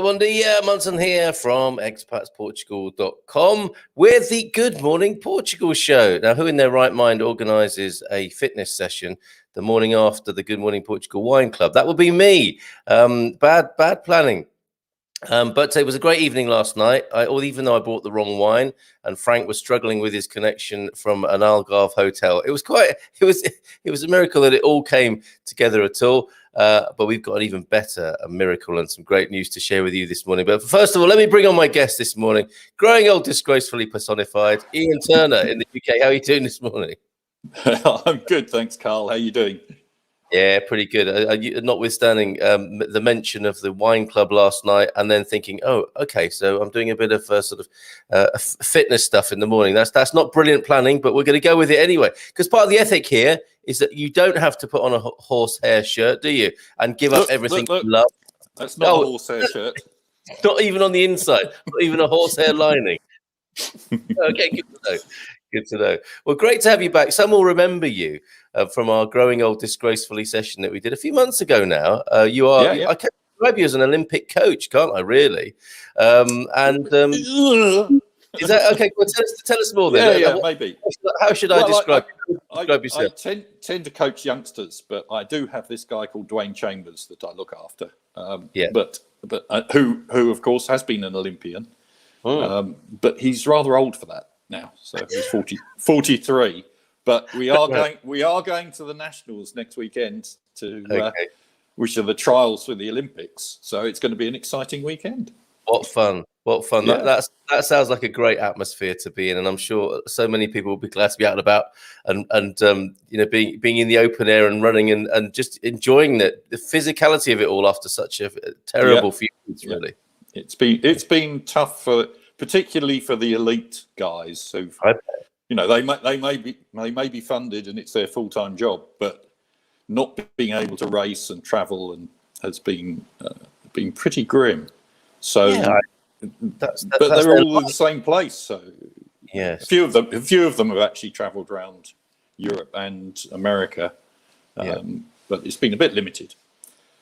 bom dia, Munson here from expatsportugal.com with the Good Morning Portugal show. Now, who in their right mind organises a fitness session the morning after the Good Morning Portugal Wine Club? That would be me. Bad planning. But it was a great evening last night. Even though I bought the wrong wine and Frank was struggling with his connection from an Algarve hotel, it was a miracle that it all came together at all. But we've got an even better miracle and some great news to share with you this morning. But first of all, let me bring on my guest this morning, growing old disgracefully personified, Ian Turner in the UK. How are you doing this morning? I'm good, thanks, Carl. How are you doing? Yeah, pretty good. Notwithstanding the mention of the wine club last night, and then thinking, oh, okay, so I'm doing a bit of fitness stuff in the morning. That's not brilliant planning, but we're going to go with it anyway. Because part of the ethic here is that you don't have to put on a horsehair shirt, do you? And give up everything you love. That's not a horsehair shirt. Not even on the inside, not even a horsehair lining. Okay, good to know. Good to know. Well, great to have you back. Some will remember you from our Growing Old Disgracefully session that we did a few months ago now. I can describe you as an Olympic coach, can't I, really? Is that okay? Well, tell us more then. Yeah, maybe. How should I describe yourself? I tend to coach youngsters, but I do have this guy called Dwayne Chambers that I look after. But who of course has been an Olympian, but he's rather old for that now. So he's 43. But we are going to the Nationals next weekend which are the trials for the Olympics. So it's going to be an exciting weekend. What fun. Yeah. That sounds like a great atmosphere to be in, and I'm sure so many people will be glad to be out and about and being in the open air and running and just enjoying the physicality of it all after such a terrible few weeks, really. It's been tough particularly for the elite guys who they may be funded and it's their full-time job, but not being able to race and travel and has been pretty grim. So, but they're all in the same place. So, yes, a few of them have actually travelled around Europe and America, but it's been a bit limited.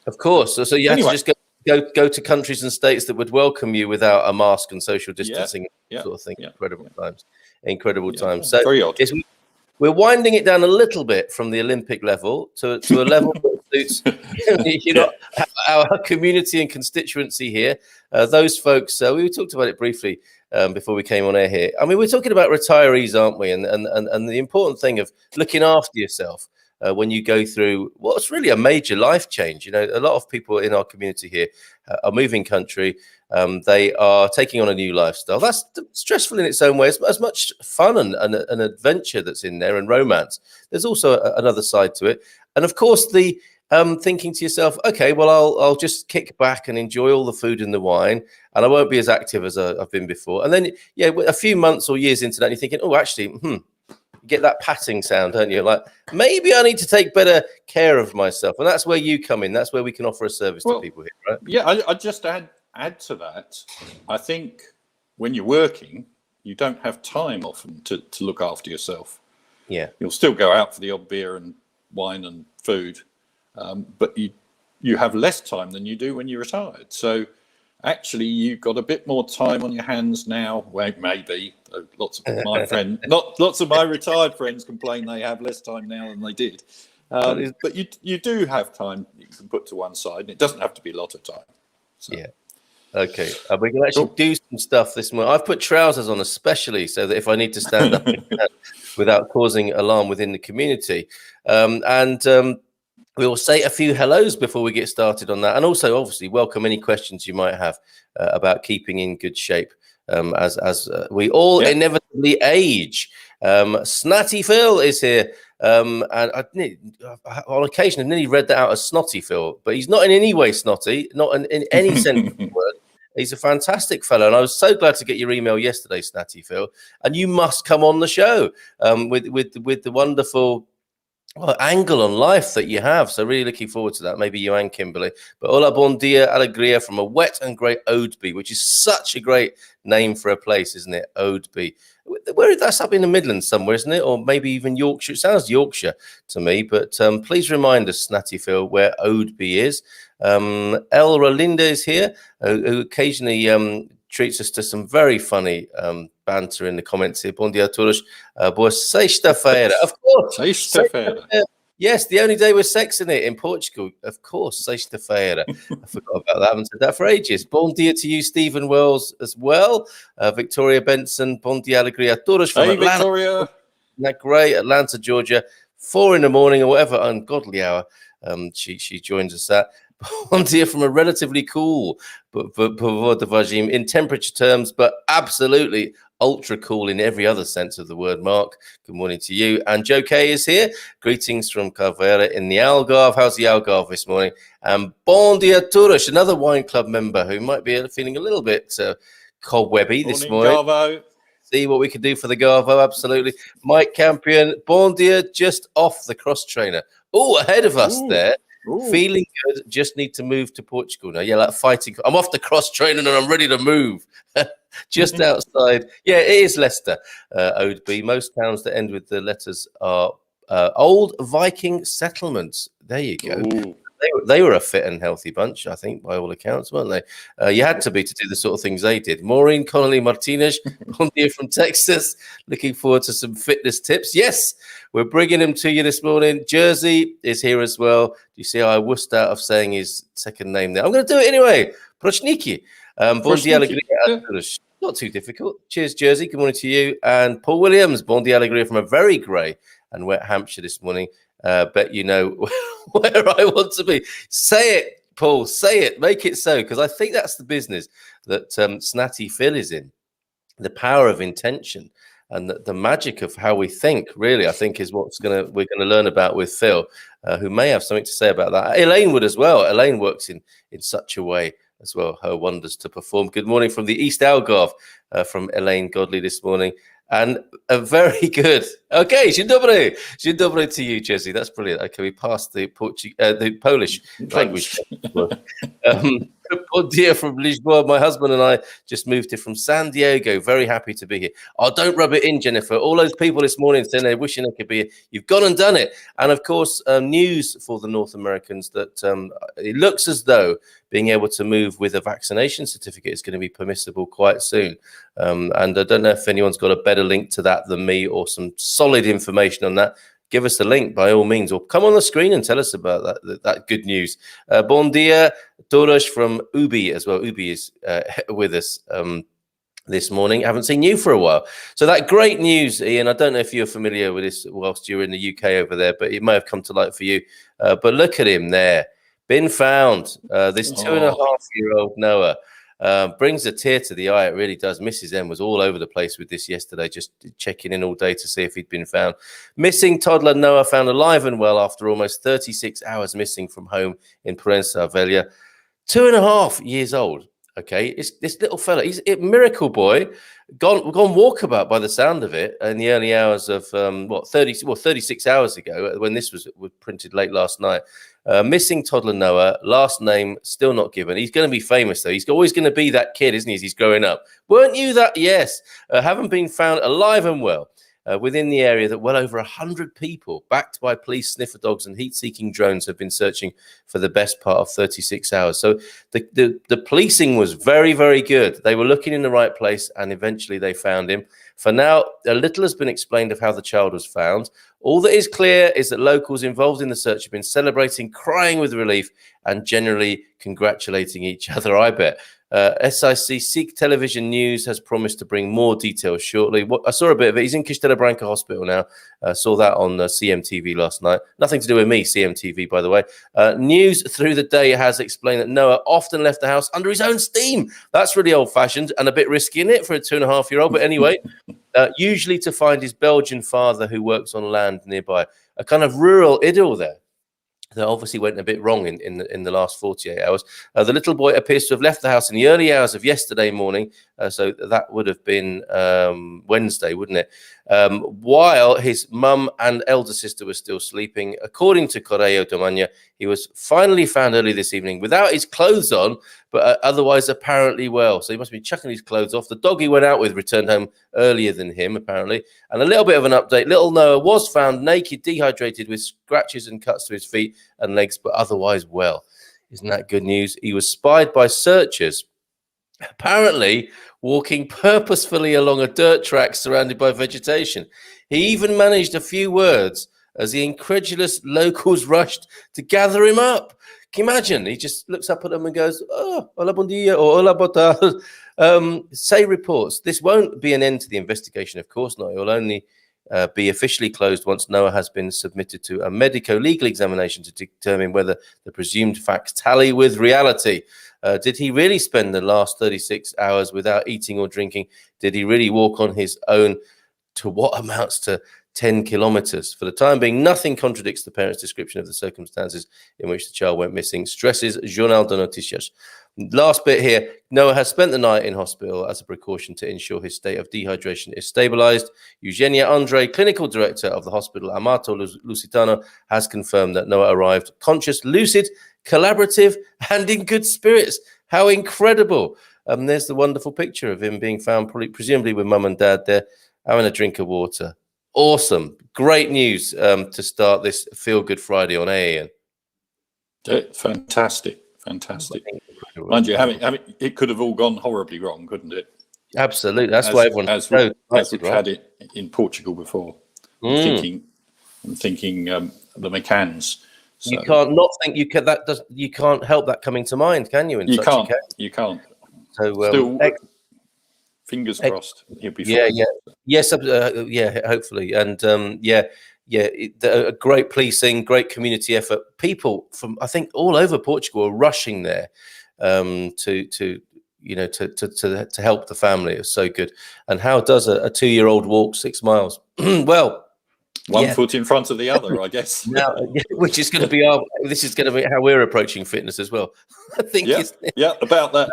Of course. So you have to just go to countries and states that would welcome you without a mask and social distancing sort of thing. Incredible times. So very odd. We're winding it down a little bit from the Olympic level to a level that suits our community and constituency here. Those folks, we talked about it briefly before we came on air here. I mean, we're talking about retirees, aren't we? And the important thing of looking after yourself when you go through what's really a major life change. A lot of people in our community here are moving country. They are taking on a new lifestyle. That's stressful in its own way. As much fun and an adventure that's in there and romance. There's also another side to it. And of course, the thinking to yourself, okay, well, I'll just kick back and enjoy all the food and the wine, and I won't be as active as I've been before. And then, a few months or years into that, you're thinking, oh, actually, you get that patting sound, don't you? Like, maybe I need to take better care of myself. And that's where you come in. That's where we can offer a service to people here, right? Yeah, I just add to that. I think when you're working, you don't have time often to look after yourself. Yeah. You'll still go out for the odd beer and wine and food, but you have less time than you do when you're retired. So actually, you've got a bit more time on your hands now. Well, maybe lots of my retired friends complain they have less time now than they did. But you do have time you can put to one side, and it doesn't have to be a lot of time. So. Yeah. Okay. We can actually do some stuff this morning. I've put trousers on especially so that if I need to stand up without causing alarm within the community. We will say a few hellos before we get started on that. And also, obviously, welcome any questions you might have about keeping in good shape as we all inevitably age. Snatty Phil is here. And on occasion, I nearly read that out as Snotty Phil, but he's not in any way snotty, not in any sense of the word. He's a fantastic fellow, and I was so glad to get your email yesterday, Snatty Phil. And you must come on the show with the wonderful angle on life that you have. So really looking forward to that. Maybe you and Kimberly. But hola, bon dia, alegria from a wet and grey Oadby, which is such a great name for a place, isn't it? Oadby. That's up in the Midlands somewhere, isn't it? Or maybe even Yorkshire. It sounds Yorkshire to me, but please remind us, Snatty Phil, where Oadby is. El Rolinda is here, who occasionally treats us to some very funny banter in the comments here. Bom dia a todos. Boa sexta-feira. Of course. Sexta-feira. Yes, the only day we're sexing it in Portugal. Of course, sexta-feira. I forgot about that. I haven't said that for ages. Bom dia to you, Stephen Wells, as well. Victoria Benson. Bom dia, alegria a todos from Atlanta. Victoria. Isn't that great? Atlanta, Georgia. 4 in the morning or whatever ungodly hour she joins us at. Bom dia from a relatively cool but in temperature terms, but absolutely ultra cool in every other sense of the word. Mark, good morning to you. And Joe Kay is here. Greetings from Carvera in the Algarve. How's the Algarve this morning? And Bom dia Todos, another wine club member who might be feeling a little bit cobwebby this morning. Garvo. See what we can do for the Garvo, absolutely. Mike Campion, Bom dia, just off the cross trainer. Oh, ahead of us there. Ooh. Feeling good, just need to move to Portugal now. Yeah, like fighting. I'm off the cross trainer and I'm ready to move. Just outside. Yeah, it is Leicester, Oadby. Most towns that end with the letters are old Viking settlements. There you go. They were a fit and healthy bunch, I think, by all accounts, weren't they? You had to be to do the sort of things they did. Maureen Connolly Martinez, here from Texas. Looking forward to some fitness tips. Yes, we're bringing them to you this morning. Jersey is here as well. Do you see how I wussed out of saying his second name there? I'm going to do it anyway. Prochniki. Bon dia, alegria. Not too difficult. Cheers, Jersey. Good morning to you. And Paul Williams, bon dia, alegria from a very grey and wet Hampshire this morning. Bet you know where I want to be. Say it, Paul. Say it. Make it so, because I think that's the business that Snatty Phil is in. The power of intention and the magic of how we think. Really, I think is what we're gonna learn about with Phil, who may have something to say about that. Elaine would as well. Elaine works in such a way as well. Her wonders to perform. Good morning from the East Algarve from Elaine Godley this morning. And a very good. Okay, dzień dobry. Dzień dobry to you, Jesse. That's brilliant. Okay, we passed the Polish language. Bon dia from Lisboa. My husband and I just moved here from San Diego. Very happy to be here. Oh, don't rub it in, Jennifer. All those people this morning saying they're wishing they could be here. You've gone and done it. And of course, news for the North Americans that it looks as though being able to move with a vaccination certificate is going to be permissible quite soon. And I don't know if anyone's got a better link to that than me or some solid information on that. Give us the link by all means, or come on the screen and tell us about that good news. Bon dia, todos from Ubi as well. Ubi is with us this morning. I haven't seen you for a while. So that great news, Ian, I don't know if you're familiar with this whilst you're in the UK over there, but it may have come to light for you. But look at him there. Been found. This 2.5-year-old Noah. Brings a tear to the eye. It really does. Mrs. M was all over the place with this yesterday, just checking in all day to see if he'd been found. Missing toddler Noah found alive and well after almost 36 hours missing from home in Proença Velha. 2.5 years old. Okay, it's this little fella. He's a miracle boy, gone walkabout by the sound of it in the early hours of 36 hours ago when this was printed late last night. Missing toddler Noah, last name still not given. He's going to be famous though. He's always going to be that kid, isn't he? As he's growing up. Weren't you that? Yes. Haven't been found alive and well. Within the area that well over 100 people, backed by police, sniffer dogs and heat-seeking drones, have been searching for the best part of 36 hours. So the policing was very, very good. They were looking in the right place and eventually they found him. For now, a little has been explained of how the child was found. All that is clear is that locals involved in the search have been celebrating, crying with relief and generally congratulating each other, I bet. SIC Television News has promised to bring more details shortly. I saw a bit of it. He's in Castella Branca Hospital now. Saw that on CMTV last night. Nothing to do with me, CMTV, by the way. News through the day has explained that Noah often left the house under his own steam. That's really old-fashioned and a bit risky, isn't it, for a 2.5-year-old? But anyway, usually to find his Belgian father who works on land nearby. A kind of rural idyll there. That obviously went a bit wrong in the last 48 hours. The little boy appears to have left the house in the early hours of yesterday morning. So that would have been Wednesday, wouldn't it? While his mum and elder sister were still sleeping. According to Correio da Manhã, He was finally found early this evening without his clothes on, but otherwise apparently well. So he must be chucking his clothes off. The dog he went out with returned home earlier than him, apparently. And a little bit of an update. Little Noah was found naked, dehydrated, with scratches and cuts to his feet and legs, but otherwise well. Isn't that good news? He was spied by searchers, apparently walking purposefully along a dirt track surrounded by vegetation. He even managed a few words as the incredulous locals rushed to gather him up. Can you imagine? He just looks up at them and goes, "Oh, hola bon dia," or "Hola bota." Say reports. This won't be an end to the investigation, of course not. It will only be officially closed once Noah has been submitted to a medico-legal examination to determine whether the presumed facts tally with reality. Did he really spend the last 36 hours without eating or drinking? Did he really walk on his own to what amounts to 10 kilometers? For the time being, nothing contradicts the parents' description of the circumstances in which the child went missing, stresses Jornal de Noticias. Last bit here, Noah has spent the night in hospital as a precaution to ensure his state of dehydration is stabilized. Eugenia Andre, clinical director of the hospital Amato Lusitano, has confirmed that Noah arrived conscious, lucid, collaborative, and in good spirits. How incredible. There's the wonderful picture of him being found, presumably with mum and dad there, having a drink of water. Awesome. Great news to start this Feel Good Friday on AAN. Fantastic. Mind you, it could have all gone horribly wrong, couldn't it? Absolutely. That's why everyone's as we've had it in Portugal before. I'm thinking the McCanns. So. You can't not think you can. You can't help that coming to mind, can you? You can't. So still, fingers crossed. He'll be fine. Yes, hopefully, and a great policing, great community effort. People from I think all over Portugal are rushing there to help the family. It's so good. And how does a 2-year-old walk 6 miles? Well. One foot in front of the other, I guess. Now, which is going to be this is going to be how we're approaching fitness as well. I think. Yeah, about that.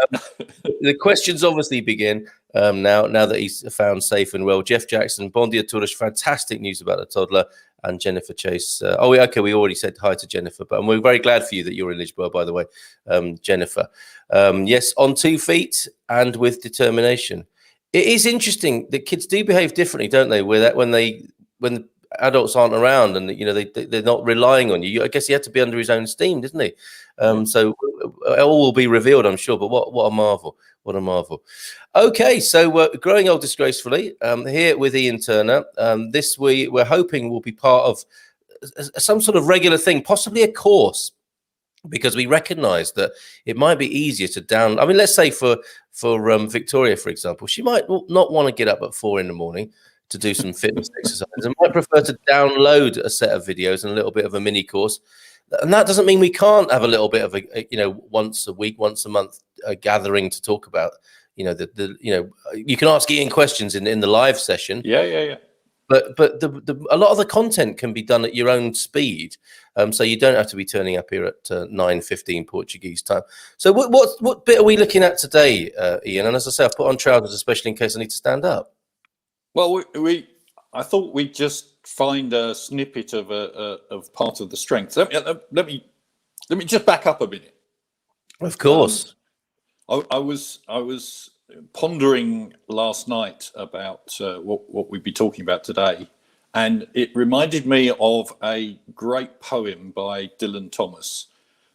The questions obviously begin now that he's found safe and well. Jeff Jackson, Bon dia todos, fantastic news about the toddler, and Jennifer Chase. We already said hi to Jennifer, but we're very glad for you that you're in Lisboa, by the way, Jennifer. Yes, on 2 feet and with determination. It is interesting that kids do behave differently, don't they? When the adults aren't around and they're not relying on you. I guess he had to be under his own steam, didn't he? So it all will be revealed, I'm sure. But what a marvel! What a marvel! Okay, so growing old disgracefully here with Ian Turner. This we're hoping will be part of some sort of regular thing, possibly a course, because we recognise that it might be easier to down. I mean, let's say for Victoria, for example, she might not want to get up at 4 a.m. to do some fitness exercises, and might prefer to download a set of videos and a little bit of a mini course. And that doesn't mean we can't have a little bit of a once a week, once a month gathering to talk about, you can ask Ian questions in the live session. Yeah. But a lot of the content can be done at your own speed, so you don't have to be turning up here at 9:15 Portuguese time. So what bit are we looking at today, Ian? And as I say, I've put on trousers, especially in case I need to stand up. Well, I thought we'd just find a snippet of part of the strength. Let me just back up a minute. Of course. I was pondering last night about what we'd be talking about today, and it reminded me of a great poem by Dylan Thomas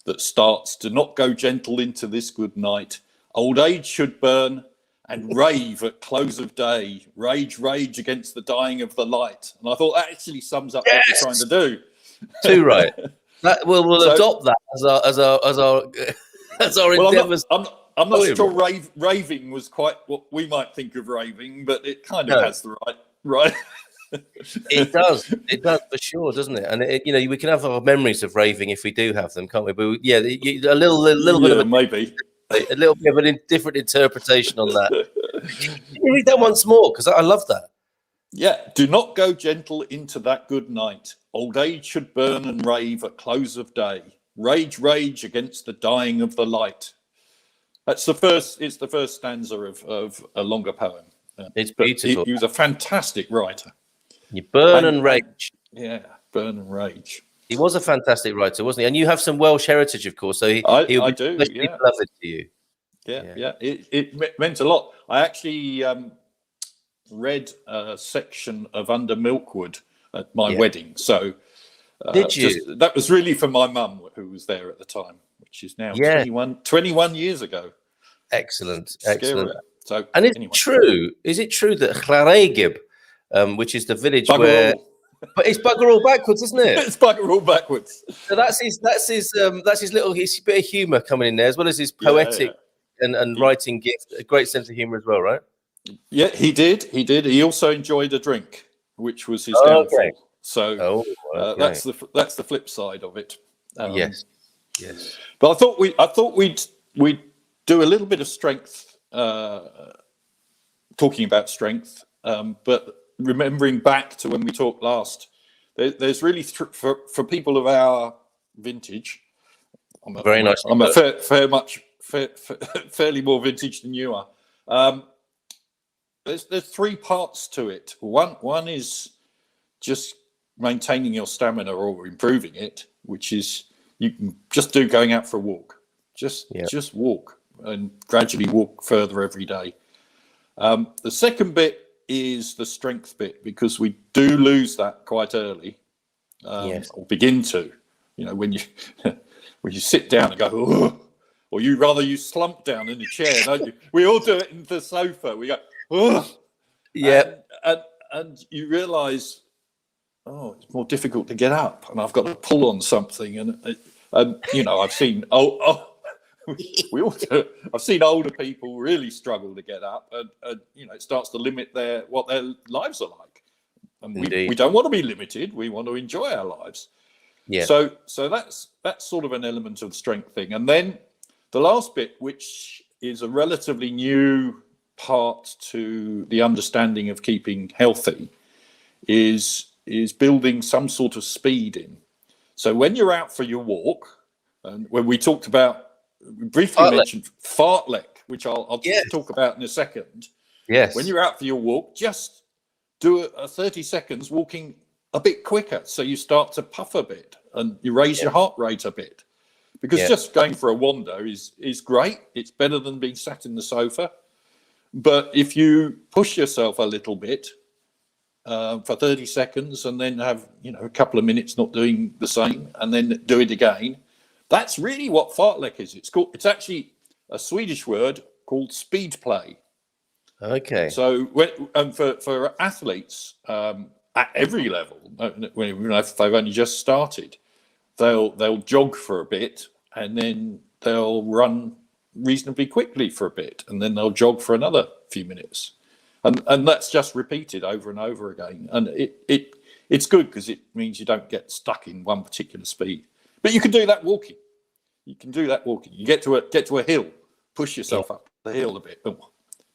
that starts, "Do not go gentle into this good night. Old age should burn and rave at close of day. Rage against the dying of the light." And I thought that actually sums up what we're trying to do. Too right. We'll adopt that as our endeavours. I'm not sure raving was quite what we might think of raving, but it kind of has the right. It does for sure, doesn't it? And we can have our memories of raving if we do have them, can't we? But a little bit of maybe. A little bit of a different interpretation on that. Can you read that once more? Because I love that. Yeah. Do not go gentle into that good night. Old age should burn and rave at close of day. Rage against the dying of the light. It's the first stanza of a longer poem. It's beautiful. He was a fantastic writer. You burn and rage. Yeah, burn and rage. He was a fantastic writer, wasn't he? And you have some Welsh heritage, of course, so I he'll be do, especially yeah. beloved to you. Yeah. It meant a lot. I actually read a section of Under Milkwood at my wedding. So did you? That was really for my mum, who was there at the time, which is now 21 years ago. Excellent. So, and anyway. Is it true that Llaregib, which is the village Bugger all. But it's bugger all backwards, isn't it? It's bugger all backwards. So that's his little bit of humour coming in there, as well as his poetic and writing gift. A great sense of humour as well, right? Yeah, he did. He also enjoyed a drink, which was his downfall. Okay. So that's the flip side of it. Yes. But I thought we'd do a little bit of strength, talking about strength, but remembering back to when we talked last. There's really for people of our vintage. I'm fairly more vintage than you are. There's three parts to it. One is just maintaining your stamina or improving it, which is you can just do going out for a walk. Just walk and gradually walk further every day. The second bit is the strength bit, because we do lose that quite early, or begin to. When you sit down and go, ugh, or you slump down in the chair, don't you? We all do it in the sofa. We go, ugh. Yeah. And you realise, it's more difficult to get up, and I've got to pull on something, and I've seen we all do. I've seen older people really struggle to get up, and it starts to limit what their lives are like. And we don't want to be limited. We want to enjoy our lives. Yeah. So that's sort of an element of the strength thing, and then the last bit, which is a relatively new part to the understanding of keeping healthy, is building some sort of speed in. So when you're out for your walk, and when we briefly mentioned fartlek, which I'll talk about in a second. Yes. When you're out for your walk, just do a 30 seconds walking a bit quicker, so you start to puff a bit and you raise your heart rate a bit. Because just going for a wander is great. It's better than being sat in the sofa. But if you push yourself a little bit for 30 seconds and then have a couple of minutes not doing the same and then do it again, that's really what fartlek is. It's actually a Swedish word called speed play. Okay. So for athletes at every level, if they've only just started, they'll jog for a bit and then they'll run reasonably quickly for a bit and then they'll jog for another few minutes, and that's just repeated over and over again. And it's good because it means you don't get stuck in one particular speed. But you can do that walking. You get to a hill, push yourself up the hill a bit.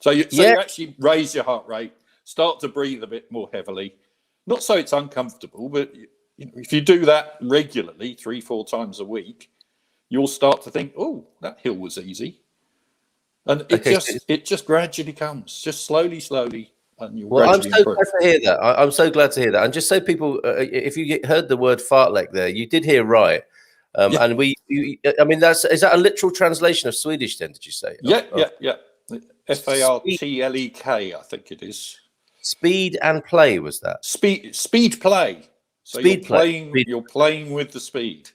So you actually raise your heart rate, start to breathe a bit more heavily. Not so it's uncomfortable, but if you do that regularly, 3-4 times a week, you'll start to think, "Oh, that hill was easy," and it just gradually comes, just slowly, and you'll gradually improve. Glad to hear that. I'm so glad to hear that. And just so people, if you heard the word fartlek there, you did hear right. And is that a literal translation of Swedish then, did you say? Yeah. Fartlek, I think it is. Speed and play, was that? Speed play. So you're playing with the speed.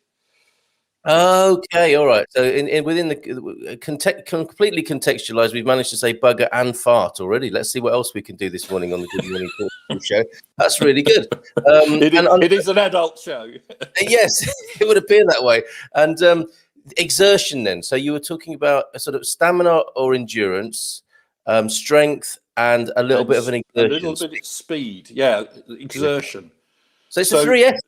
Okay, all right. So within the completely contextualized, we've managed to say bugger and fart already. Let's see what else we can do this morning on the Good Morning Portugal show. That's really good. It is an adult show. Yes, it would appear that way. And exertion then. So you were talking about a sort of stamina or endurance, strength, and a little bit of an exertion. A little bit of speed. Yeah, exertion. So it's 3 S's.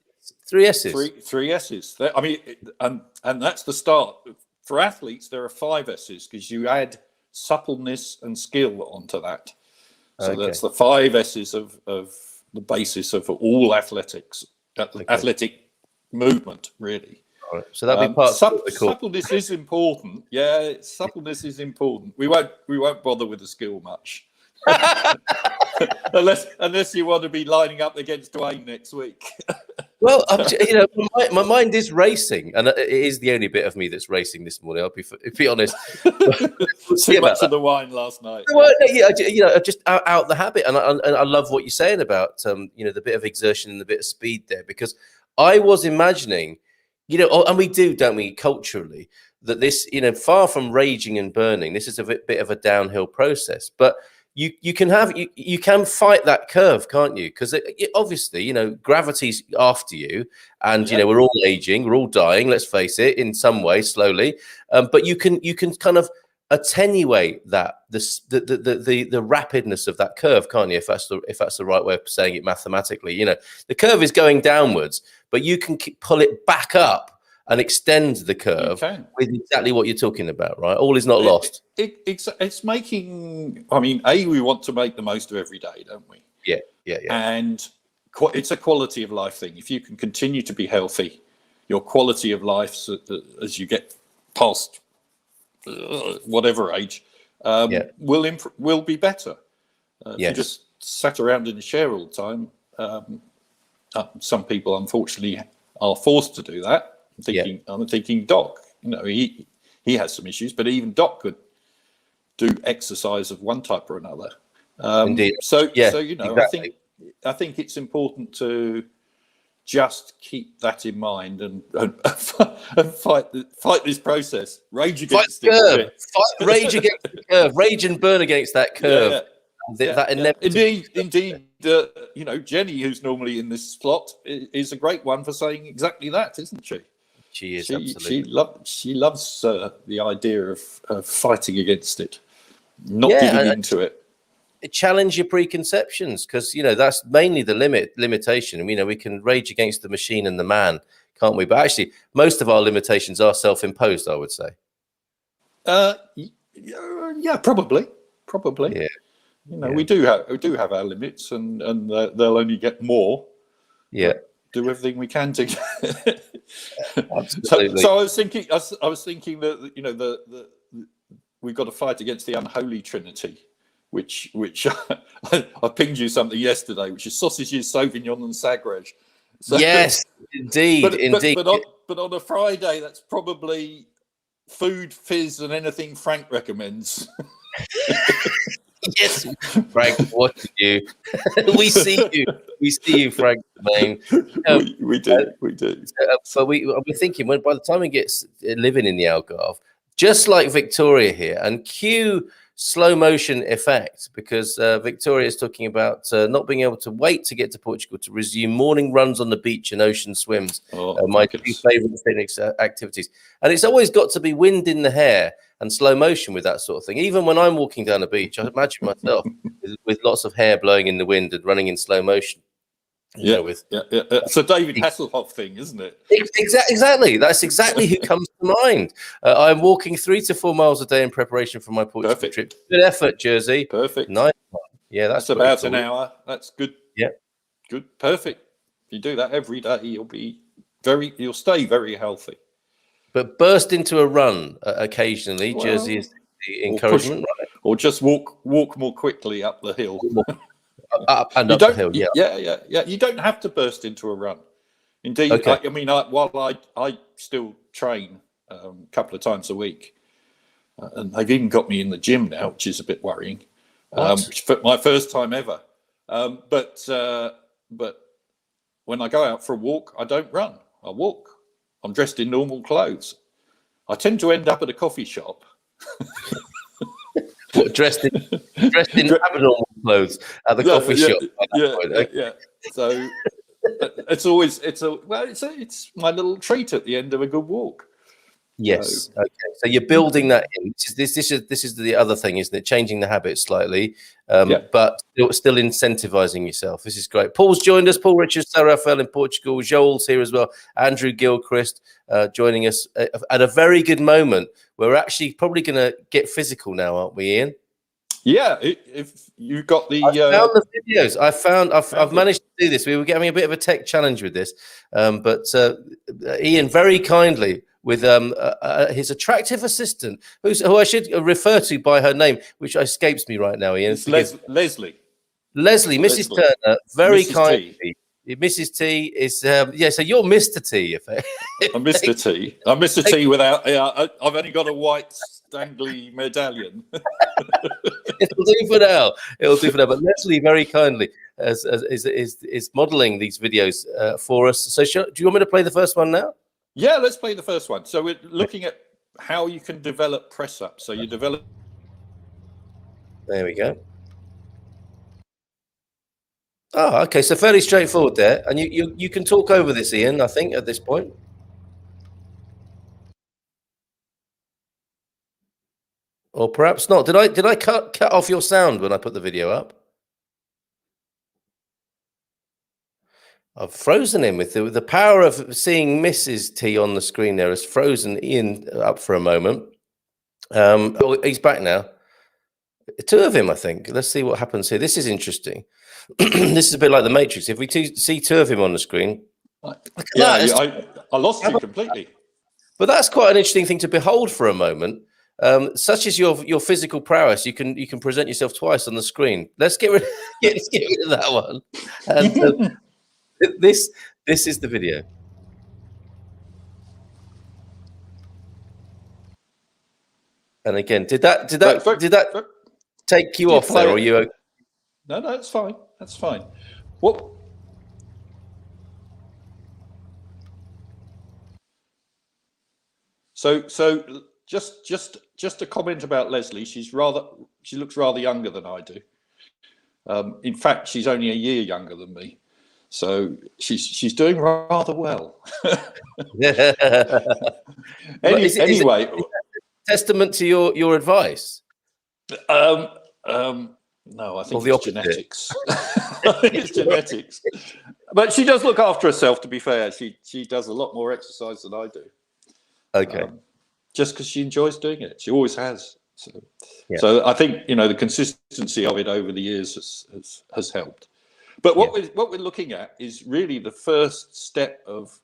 3 S's. Three S's. I mean, and that's the start. For athletes, there are 5 S's because you add suppleness and skill onto that. So that's the 5 S's of the basis of all athletics, athletic movement, really. All right. So that'll be part of the course. Suppleness is important. Yeah, suppleness is important. We won't bother with the skill much. unless you want to be lining up against Dwayne next week. Well, my mind is racing, and it is the only bit of me that's racing this morning. I'll be honest. Too much of the wine last night. Well, just out the habit, and I love what you're saying about the bit of exertion and the bit of speed there, because I was imagining, and we do, don't we, culturally, that this, far from raging and burning, this is a bit of a downhill process, but. You can fight that curve, can't you? Because obviously, gravity's after you, and we're all aging, we're all dying. Let's face it, in some way, slowly. But you can kind of attenuate the rapidness of that curve, can't you? If that's the right way of saying it mathematically, the curve is going downwards, but you can pull it back up and extend the curve with exactly what you're talking about, right? All is not lost. It's making. I mean, we want to make the most of every day, don't we? Yeah. And it's a quality of life thing. If you can continue to be healthy, your quality of life as you get past whatever age will be better. If you just sat around in a chair all the time, some people unfortunately are forced to do that. I'm thinking Doc. He has some issues, but even Doc could do exercise of one type or another. Indeed. Exactly. I think it's important to just keep that in mind and fight this process. Rage against the curve. Rage against the curve. Rage and burn against that curve. Indeed. Jenny, who's normally in this slot, is a great one for saying exactly that, isn't she? She is, absolutely. She loves the idea of fighting against it, not giving into it. Challenge your preconceptions, because that's mainly the limitation. We can rage against the machine and the man, can't we? But actually, most of our limitations are self-imposed, I would say. Yeah, probably. Yeah. We do have our limits, and they'll only get more. Yeah. Do everything we can to. Absolutely. So I was thinking that we've got to fight against the unholy trinity, which I pinged you something yesterday, which is sausages, Sauvignon, and Sagres. So, yes, indeed, indeed. But on a Friday, that's probably food, fizz, and anything Frank recommends. Yes, Frank, what do you? We see you, Frank. Main. We do. So we're thinking, when by the time we get living in the Algarve, just like Victoria here, and cue slow motion effect, because Victoria is talking about not being able to wait to get to Portugal to resume morning runs on the beach and ocean swims. My two favourite fitness activities, and it's always got to be wind in the hair and slow motion with that sort of thing. Even when I'm walking down the beach, I imagine myself with lots of hair blowing in the wind and running in slow motion. It's a David Hasselhoff thing, isn't it? Exactly. That's exactly who comes to mind. I'm walking 3 to 4 miles a day in preparation for my Portugal trip. Good effort, Jersey. Perfect. Nice one. Yeah, that's about an hour. That's good. Yeah. Good. Perfect. If you do that every day, you'll stay very healthy. But burst into a run occasionally. Jersey is the encouragement, right? Or just walk more quickly up the hill. Up the hill, yeah. You don't have to burst into a run. Indeed, okay. While I still train a couple of times a week, and they've even got me in the gym now, which is a bit worrying. For my first time ever. But when I go out for a walk, I don't run. I walk. I'm dressed in normal clothes. I tend to end up at a coffee shop. dressed in abnormal clothes at the coffee shop. Yeah. So it's my little treat at the end of a good walk. Yes. Okay. So you're building that in. This is the other thing, isn't it? Changing the habit slightly, but still incentivizing yourself. This is great. Paul's joined us. Paul Richards, Sir Rafael in Portugal. Joel's here as well. Andrew Gilchrist joining us at a very good moment. We're actually probably going to get physical now, aren't we, Ian? Yeah. If you got the, I found the videos. I've managed to do this. We were having a bit of a tech challenge with this, but Ian very kindly, with his attractive assistant, who I should refer to by her name, which escapes me right now, Ian. It's Leslie. Leslie, Mrs. Turner, very kindly Mrs. T is yeah. So you're Mr. T. I'm Mr. T. I'm Mr. T without. Yeah, I've only got a white dangly medallion. It'll do for now. It'll do for now. But Leslie very kindly is modelling these videos for us. So do you want me to play the first one now? Yeah, let's play the first one. So we're looking at how you can develop press up. So you develop. There we go. Oh, okay. So fairly straightforward there, and you can talk over this, Ian. I think at this point. Or perhaps not. Did I cut off your sound when I put the video up? I've frozen him with the power of seeing Mrs. T on the screen. There has frozen Ian up for a moment. Oh, he's back now. Two of him, I think. Let's see what happens here. This is interesting. This is a bit like the Matrix. If we see two of him on the screen, I lost you completely. But that's quite an interesting thing to behold for a moment. Such as your physical prowess, you can present yourself twice on the screen. Let's get rid of that one. And this is the video. And again, did that take you off there, or you? No, it's fine. That's fine. What? So just a comment about Leslie. She looks rather younger than I do. In fact, she's only a year younger than me. So she's doing rather well. Anyway, testament to your advice. No, I think it's genetics. I think it's genetics. But she does look after herself, to be fair. She does a lot more exercise than I do. Okay. Just because she enjoys doing it. She always has. So I think, the consistency of it over the years has helped. But what we're looking at is really the first step of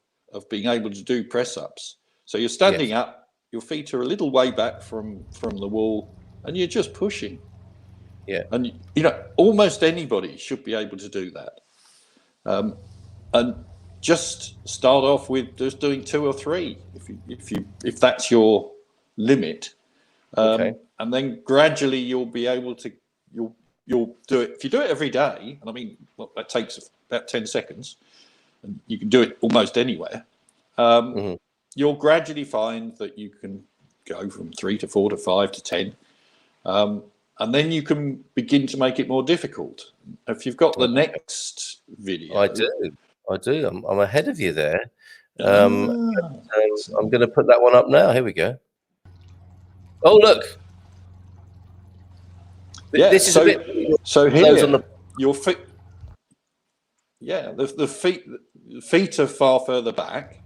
being able to do press-ups. So you're standing up, your feet are a little way back from the wall, and you're just pushing. Yeah. And almost anybody should be able to do that. And just start off with just doing 2 or 3 if that's your limit. And then gradually you'll be able to you'll do it. If you do it every day, and I mean that takes about 10 seconds, and you can do it almost anywhere. You'll gradually find that you can go from 3 to 4 to 5 to 10. And then you can begin to make it more difficult. If you've got the next video. I do. I'm ahead of you there. I'm going to put that one up now. Here we go. Oh, look. Yeah, this is a bit. So here, your feet. Yeah, the feet are far further back.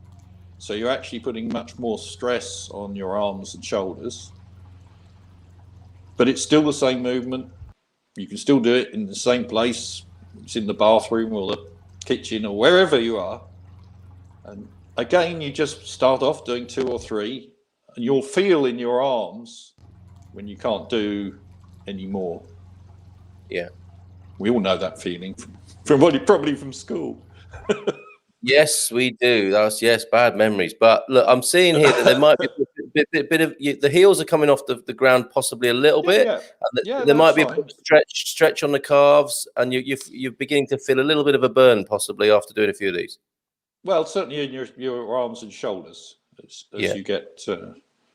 So you're actually putting much more stress on your arms and shoulders. But it's still the same movement. You can still do it in the same place. It's in the bathroom or the kitchen or wherever you are. And again, you just start off doing 2 or 3, and you'll feel in your arms when you can't do any more. Yeah. We all know that feeling probably from school. Yes, we do. That's bad memories. But look, I'm seeing here that there might be a bit of the heels are coming off the ground possibly a little bit. And there might be a bit of stretch on the calves, and you're beginning to feel a little bit of a burn possibly after doing a few of these. Well, certainly in your arms and shoulders as you get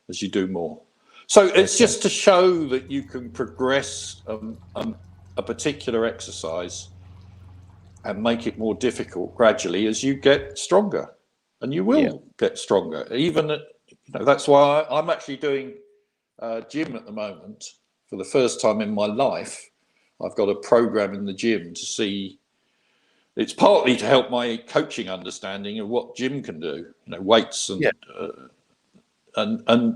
as you do more. So it's just to show that you can progress a particular exercise and make it more difficult gradually as you get stronger, and you will get stronger. Even that's why I'm actually doing gym at the moment for the first time in my life. I've got a program in the gym to see. It's partly to help my coaching understanding of what gym can do, weights and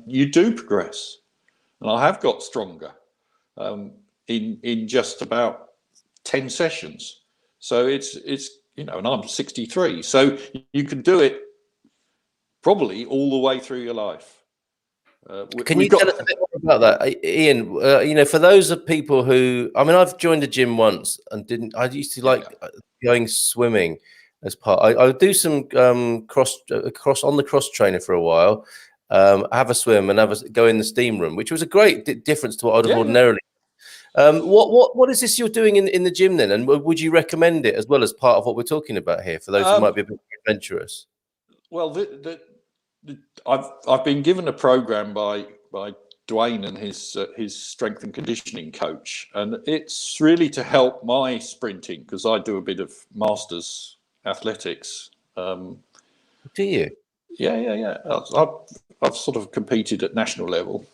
you do progress. And I have got stronger in just about 10 sessions. So it's and I'm 63. So you can do it probably all the way through your life. Can you tell us a bit more about that, Ian? For those of people who, I've joined a gym once and I used to like going swimming, as part. I do some cross on the cross trainer for a while. Have a swim and go in the steam room, which was a great difference to what I'd have ordinarily. What is this you're doing in the gym then? And would you recommend it as well as part of what we're talking about here for those who might be a bit adventurous? Well, I've been given a program by Dwayne and his strength and conditioning coach, and it's really to help my sprinting because I do a bit of masters athletics. Do you? Yeah. I've sort of competed at national level,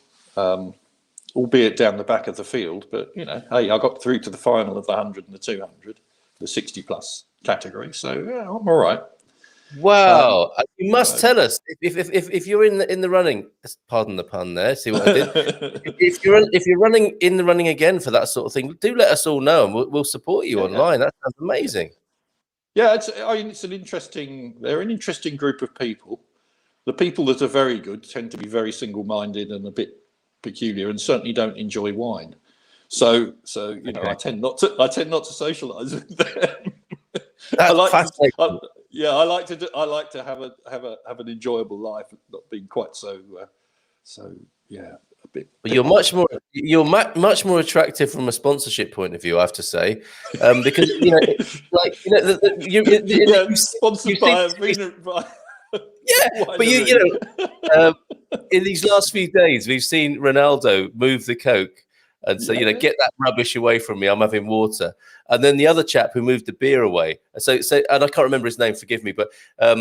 albeit down the back of the field. But hey, I got through to the final of the 100 and the 200, the 60+ category. So yeah, I'm all right. Wow, you must tell us if you're in the running. Pardon the pun there. See what I did? if you're running in the running again for that sort of thing, do let us all know, and we'll support you online. That sounds amazing. Yeah, it's an interesting. They're an interesting group of people. The people that are very good tend to be very single-minded and a bit peculiar, and certainly don't enjoy wine. So I tend not to socialise with them. I like to have an enjoyable life, not being quite so a bit. But you're much more attractive from a sponsorship point of view, I have to say, because sponsored by. Yeah, but in these last few days, we've seen Ronaldo move the Coke. And so, get that rubbish away from me. I'm having water. And then the other chap who moved the beer away. So, and I can't remember his name. Forgive me, but so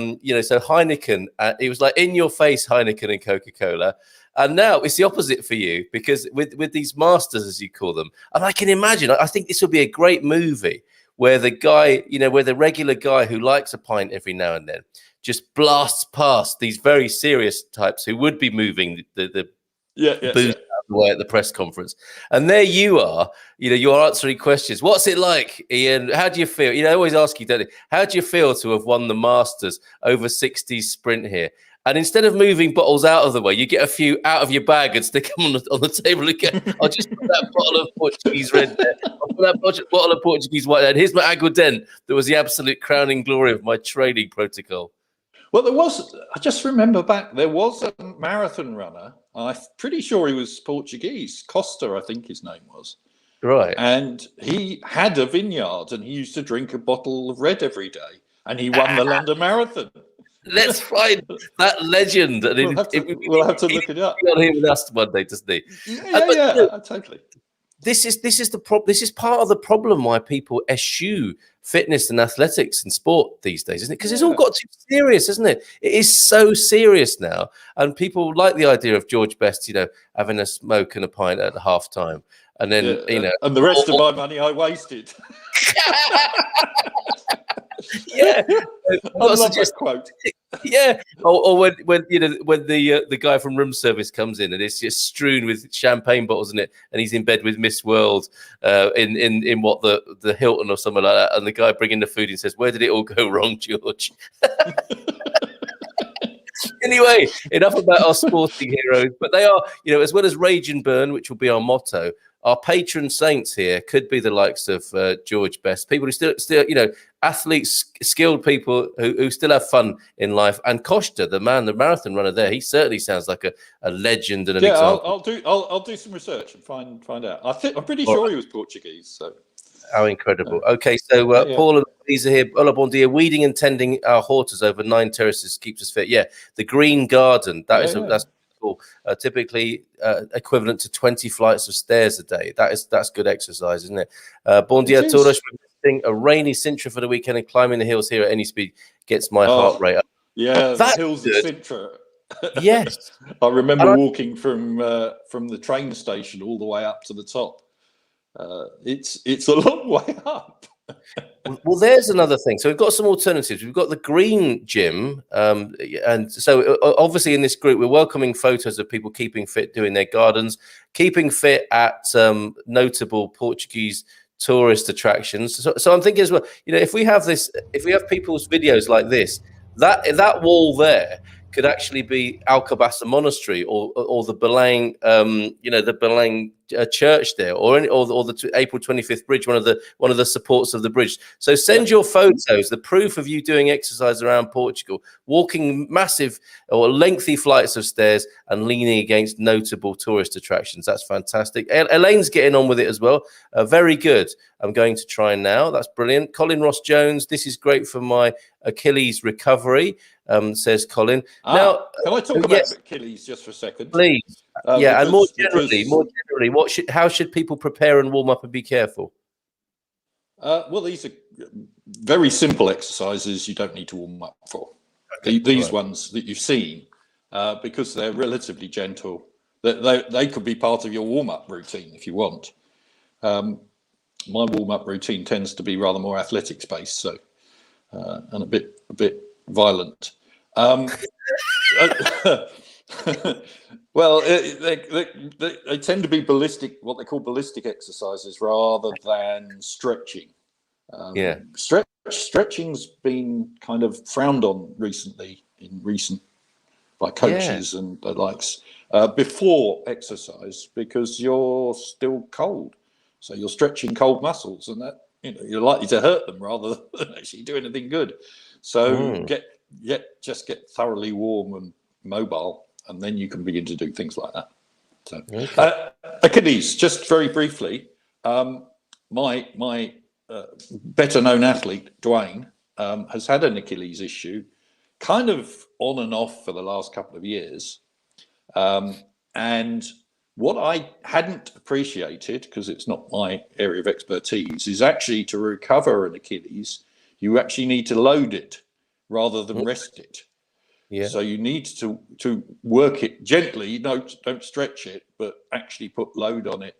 Heineken. It was like in your face, Heineken and Coca-Cola. And now it's the opposite for you because with these masters, as you call them, and I can imagine. I think this will be a great movie where the guy, where the regular guy who likes a pint every now and then just blasts past these very serious types who would be moving the booze away at the press conference, and there you are. You're answering questions. What's it like, Ian? How do you feel? I always ask you, don't I? How do you feel to have won the Masters over 60s sprint here? And instead of moving bottles out of the way, you get a few out of your bag and stick them on the table again. I'll just put that bottle of Portuguese red there. I'll put that bottle of Portuguese white there. And here's my Aguardent. That was the absolute crowning glory of my training protocol. Well, I just remember back, there was a marathon runner. I'm pretty sure he was Portuguese. Costa, I think his name was. Right. And he had a vineyard and he used to drink a bottle of red every day. And he won the London Marathon. Let's find that legend. We'll have to look it up. He'll be on here with us one day, doesn't he? Yeah, totally. This is the problem. This is part of the problem why people eschew fitness and athletics and sport these days, isn't it? Because it's all got too serious, isn't it? It is so serious now, and people like the idea of George Best, having a smoke and a pint at halftime, and then and the rest of my money I wasted. Yeah, I love that quote. Yeah, or when the guy from room service comes in and it's just strewn with champagne bottles in it, and he's in bed with Miss World in what the Hilton or something like that, and the guy bringing the food and says, "Where did it all go wrong, George?" Anyway, enough about our sporting heroes, but they are, as well as Rage and Burn, which will be our motto. Our patron saints here could be the likes of George Best, people who still, athletes, skilled people who still have fun in life. And Costa, the marathon runner there, he certainly sounds like a legend and an example. I'll do some research and find out. I'm pretty sure he was Portuguese. So how incredible! Okay, so Paul and Lisa here, Hola Bon Dia, weeding and tending our hortas over 9 terraces keeps us fit. Yeah, the Green Garden. That's cool. Typically equivalent to 20 flights of stairs a day. That's good exercise, isn't it? Bon dia todos. A rainy Sintra for the weekend and climbing the hills here at any speed gets my heart rate up. Yeah, the hills of Sintra. Yes, I remember walking from the train station all the way up to the top. It's a long way up. Well, there's another thing. So we've got some alternatives. We've got the Green Gym. And so obviously in this group, we're welcoming photos of people keeping fit, doing their gardens, keeping fit at notable Portuguese tourist attractions. So I'm thinking as well, if we have people's videos like this, that wall there could actually be Alcobaça Monastery or the Belém, the Belém church there, or the April 25th bridge, one of the supports of the bridge. So send your photos, the proof of you doing exercise around Portugal, walking massive or lengthy flights of stairs and leaning against notable tourist attractions. That's fantastic. Elaine's getting on with it as well. Very good. I'm going to try now. That's brilliant. Colin Ross Jones, this is great for my Achilles recovery, says Colin. Now, can I talk about Achilles just for a second? Please. And more generally, how should people prepare and warm up and be careful? Well, these are very simple exercises you don't need to warm up for. Okay, these ones that you've seen, because they're relatively gentle, they could be part of your warm-up routine if you want. My warm-up routine tends to be rather more athletics based, so and a bit violent. Well, they tend to be ballistic, what they call ballistic exercises, rather than stretching. Stretching's been kind of frowned on by coaches and the likes before exercise, because you're still cold, so you're stretching cold muscles, and that you're likely to hurt them rather than actually do anything good. So just get thoroughly warm and mobile, and then you can begin to do things like that. So Achilles, just very briefly, my better known athlete Dwayne has had an Achilles issue kind of on and off for the last couple of years, and what I hadn't appreciated, because it's not my area of expertise, is actually to recover an Achilles you actually need to load it rather than rest it. So you need to work it gently. Don't stretch it, but actually put load on it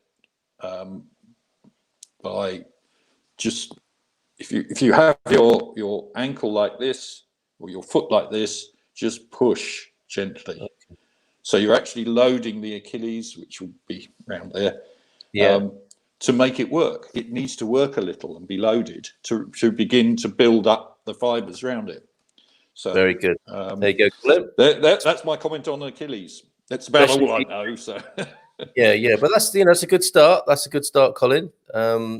by just if you have your ankle like this or your foot like this, just push gently. So you're actually loading the Achilles, which will be around there, to make it work. It needs to work a little and be loaded to begin to build up the fibers around it. So very good. There you go. That's my comment on Achilles. That's about all I know. So but that's a good start. That's a good start, Colin.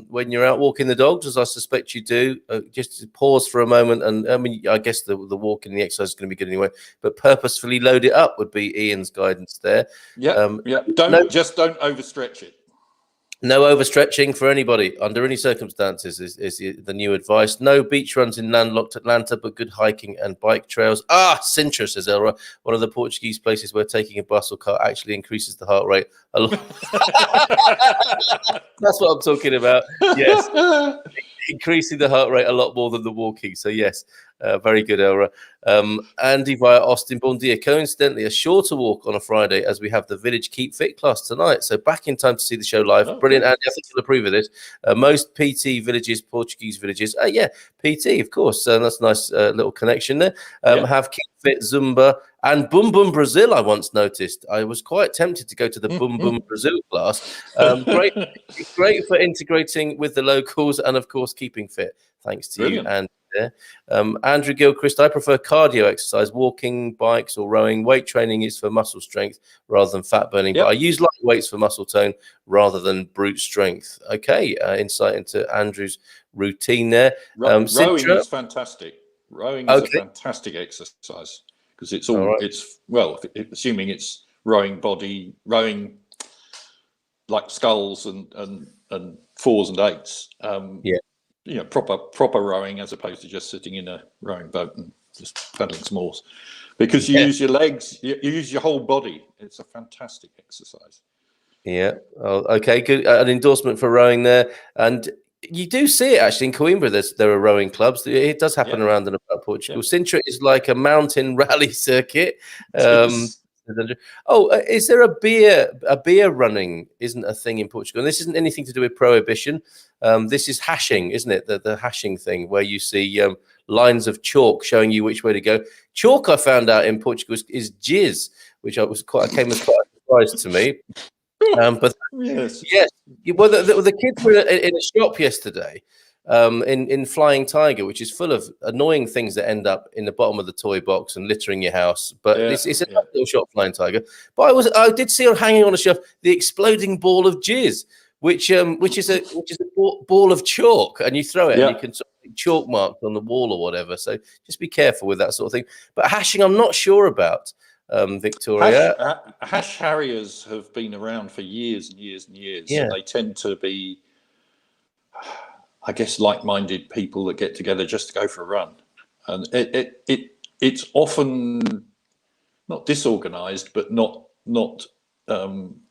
When you're out walking the dogs, as I suspect you do, just pause for a moment, and I mean, I guess the walking, the exercise is going to be good anyway, but purposefully load it up would be Ian's guidance there. Don't overstretch it. No overstretching for anybody under any circumstances is the new advice. No beach runs in landlocked Atlanta, but good hiking and bike trails. Sintra, says Elra, one of the Portuguese places where taking a bus or car actually increases the heart rate a lot. That's what I'm talking about. Yes. Increasing the heart rate a lot more than the walking. So yes, very good, Elra. Andy via Austin, bon dia. Coincidentally, a shorter walk on a Friday as we have the Village Keep Fit class tonight. So back in time to see the show live. Brilliant, Andy. I think you'll approve of this. Most PT villages, Portuguese villages. PT, of course. That's a nice little connection there. Have Keep Fit, Zumba, and Boom Boom Brazil. I once noticed. I was quite tempted to go to the Boom Boom Brazil class. Great for integrating with the locals and, of course, keeping fit. Thanks to you, and Andrew Gilchrist. I prefer cardio exercise, walking, bikes, or rowing. Weight training is for muscle strength rather than fat burning. But I use light weights for muscle tone rather than brute strength. Okay, insight into Andrew's routine there. Rowing is fantastic. Rowing is a fantastic exercise because it's all assuming it's rowing like sculls and fours and eights. Proper rowing as opposed to just sitting in a rowing boat and just paddling some oars, because you use your legs, you use your whole body. It's a fantastic exercise. Good. An endorsement for rowing there, and you do see it actually in Coimbra. There are rowing clubs. It does happen around and about Portugal. Sintra is like a mountain rally circuit. Is there a beer running isn't a thing in Portugal? And this isn't anything to do with prohibition. This is hashing, isn't it? The hashing thing where you see lines of chalk showing you which way to go. Chalk, I found out in Portugal, is jizz, which came as quite a surprise to me. But yes. Well, the kids were in a shop yesterday, in Flying Tiger, which is full of annoying things that end up in the bottom of the toy box and littering your house. But it's a nice little shot, Flying Tiger. But I did see hanging on a shelf the exploding ball of jizz, which is a ball of chalk, and you throw it and you can sort of chalk marks on the wall or whatever. So just be careful with that sort of thing. But hashing, I'm not sure about. Victoria, hash harriers have been around for years and years and years. Yeah. And they tend to be, I guess, like-minded people that get together just to go for a run, and it's often not disorganized, but not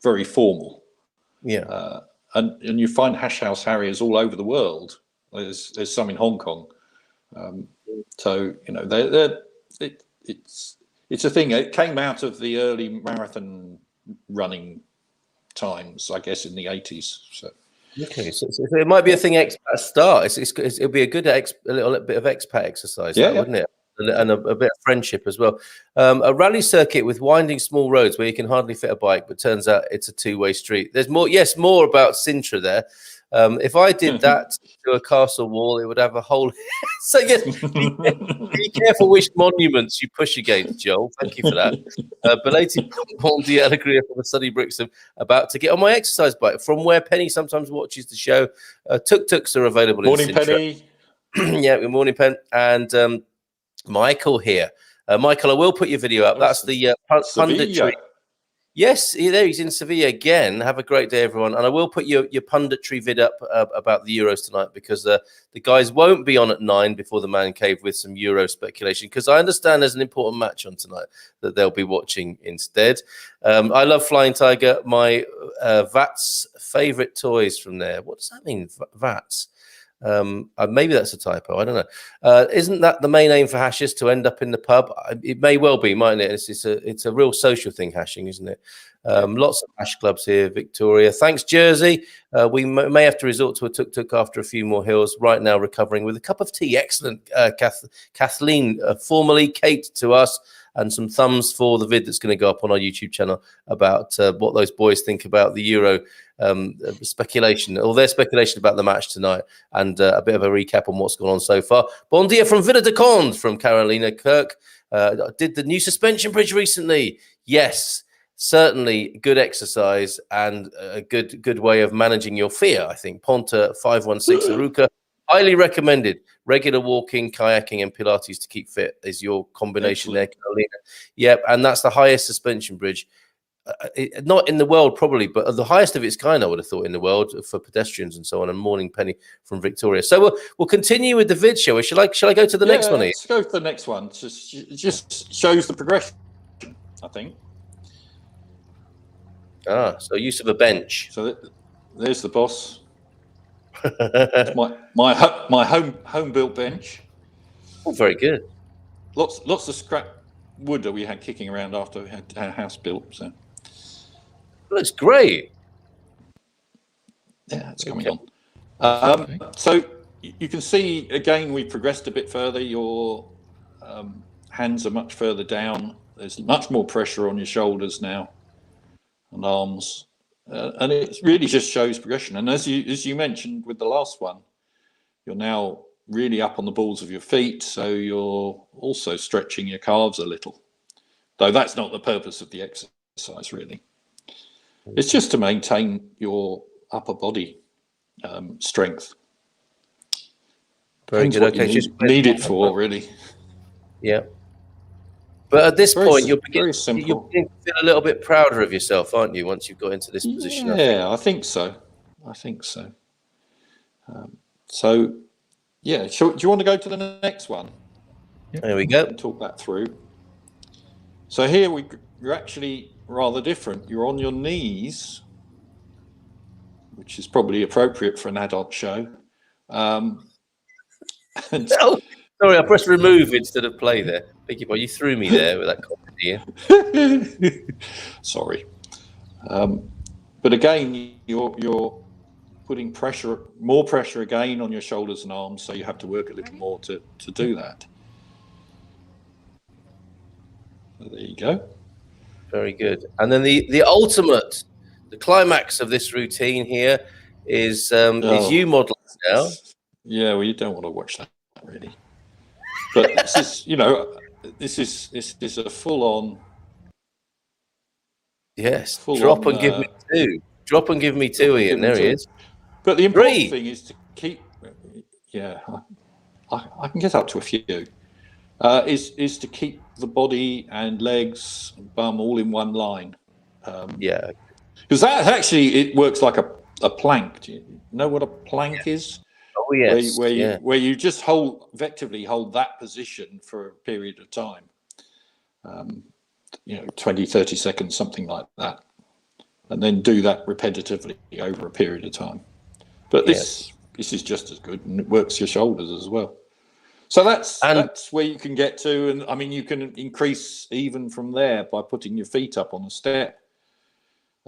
very formal. Yeah, and you find hash house harriers all over the world. There's some in Hong Kong, so you know it's a thing. It came out of the early marathon running times, I guess, in the 80s. So. Okay, so it might be a thing expat start. It'll be a good a little bit of expat exercise, wouldn't it? And a bit of friendship as well. A rally circuit with winding small roads where you can hardly fit a bike, but turns out it's a two-way street. There's more about Sintra there. If I did that to a castle wall, it would have a whole. So yes, be careful which monuments you push against, Joel. Thank you for that. Belated bon dia alegria from the sunny Brixham, about to get on my exercise bike from where Penny sometimes watches the show. Tuk-tuks are available in Sintra. Penny. Yeah, good morning, Pen. And Michael here. Michael, I will put your video up. That's the punditry. Yes, he's in Sevilla again. Have a great day, everyone. And I will put your punditry vid up about the Euros tonight, because the guys won't be on at 9 before the Man Cave with some Euro speculation, because I understand there's an important match on tonight that they'll be watching instead. I love Flying Tiger. My Vats favourite toys from there. What does that mean, Vats? Maybe that's a typo. I don't know. Isn't that the main aim for hashers, to end up in the pub? It may well be, mightn't it? It's a real social thing, hashing, isn't it? Lots of hash clubs here, Victoria. Thanks, Jersey. We may have to resort to a tuk-tuk after a few more hills. Right now, recovering with a cup of tea. Excellent, Kathleen, formerly Kate to us. And some thumbs for the vid that's going to go up on our YouTube channel about what those boys think about the Euro speculation, or their speculation about the match tonight, and a bit of a recap on what's gone on so far. Bon dia from Villa de Conde from Carolina Kirk. Did the new suspension bridge recently? Yes, certainly good exercise and a good way of managing your fear, I think. Ponta 516 Aruca. Highly recommended. Regular walking, kayaking, and Pilates to keep fit is your combination. Excellent. There, Carolina. Yep, and that's the highest suspension bridge, not in the world probably, but the highest of its kind, I would have thought, in the world for pedestrians and so on. And morning, Penny from Victoria. So we'll continue with the vid, shall we? Shall I go to the next one? Let's go to the next one. Just shows the progression, I think. So use of a bench. So there's the boss. my home built bench. Oh, very good. Lots of scrap wood that we had kicking around after we had our house built. So looks great. Yeah, it's coming on. So you can see again we've progressed a bit further. Your hands are much further down. There's much more pressure on your shoulders now and arms. And it really just shows progression. And as you mentioned with the last one, you're now really up on the balls of your feet, so you're also stretching your calves a little. Though that's not the purpose of the exercise, really. It's just to maintain your upper body strength. Very good. Okay, need it for, really. Yeah. But at this point, you're beginning to feel a little bit prouder of yourself, aren't you, once you've got into this position? Yeah, I think so. So, yeah, do you want to go to the next one? There we go. Talk that through. So here you're actually rather different. You're on your knees, which is probably appropriate for an adult show. Sorry, I pressed remove instead of play there. Thank you, you threw me there with that comedy. Sorry. But again, you're putting more pressure again on your shoulders and arms, so you have to work a little more to do that. So there you go. Very good. And then the ultimate, the climax of this routine here is you modelling now. Yeah, well, you don't want to watch that really. But this is, this is a full-on. Yes, drop and give me two. Drop and give me two, Ian. There he is. But the important thing is to keep. Yeah, I can get up to a few. Is to keep the body and legs, and bum all in one line. Yeah, because that actually it works like a plank. Do you know what a plank is? Oh yes, where you just effectively hold that position for a period of time. 20, 30 seconds, something like that, and then do that repetitively over a period of time. But this is just as good, and it works your shoulders as well. So that's where you can get to, and I mean you can increase even from there by putting your feet up on a step.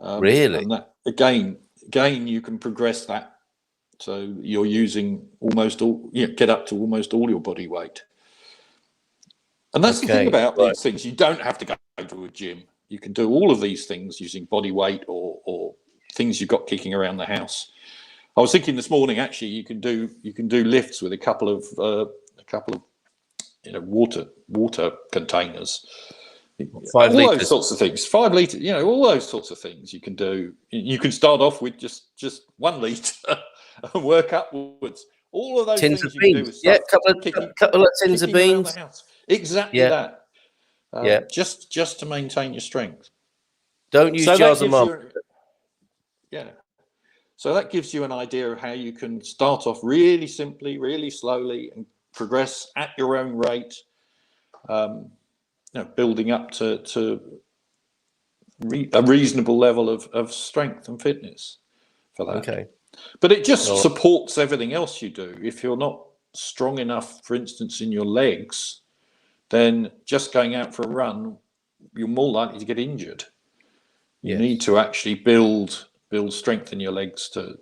Really, and that again you can progress that, so you're using get up to almost all your body weight. And that's the thing about these things. You don't have to go to a gym. You can do all of these things using body weight or things you've got kicking around the house. I was thinking this morning, actually, you can do lifts with a couple of water containers. 5 litres. All those sorts of things. 5 litres. All those sorts of things you can do. You can start off with just 1 litre and work upwards. All of those tins things of you beans. can do. Couple of tins of beans. Exactly that. Just to maintain your strength. Don't use jars of marble. So that gives you an idea of how you can start off really simply, really slowly, and progress at your own rate. Building up to a reasonable level of strength and fitness for that. Okay. But it just supports everything else you do. If you're not strong enough, for instance, in your legs, then just going out for a run, you're more likely to get injured. You need to actually build strength in your legs to